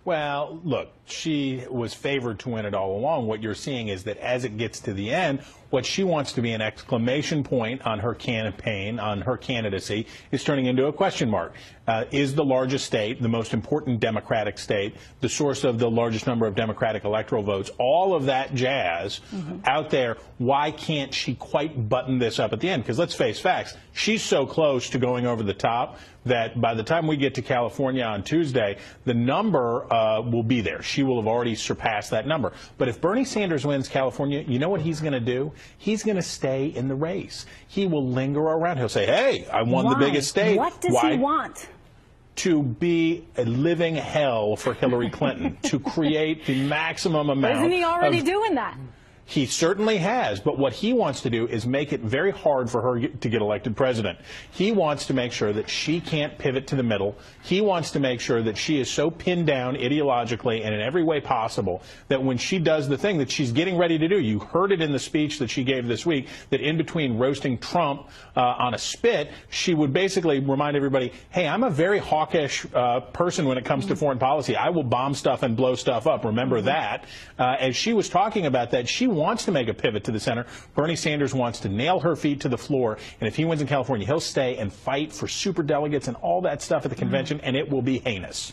Well, look, she was favored to win it all along. What you're seeing is that as it gets to the end, what she wants to be an exclamation point on her campaign, on her candidacy, is turning into a question mark. Is the largest state, the most important Democratic state, the source of the largest number of Democratic electoral votes, all of that jazz out there, why can't she quite button this up at the end? Because let's face facts, she's so close to going over the top that by the time we get to California on Tuesday, the number will be there. She will have already surpassed that number. But if Bernie Sanders wins California, you know what he's going to do? He's going to stay in the race. He will linger around. He'll say, hey, I won the biggest state. What does he want? To be a living hell for Hillary Clinton, to create the maximum amount. Isn't he already doing that? He certainly has, but what he wants to do is make it very hard for her to get elected president. He wants to make sure that she can't pivot to the middle. He wants to make sure that she is so pinned down ideologically and in every way possible that when she does the thing that she's getting ready to do, you heard it in the speech that she gave this week, that in between roasting Trump on a spit, she would basically remind everybody, hey, I'm a very hawkish person when it comes to foreign policy. I will bomb stuff and blow stuff up. Remember that. As she was talking about that, she wants to make a pivot to the center. Bernie Sanders wants to nail her feet to the floor, and if he wins in California, he'll stay and fight for super delegates and all that stuff at the convention, and it will be heinous.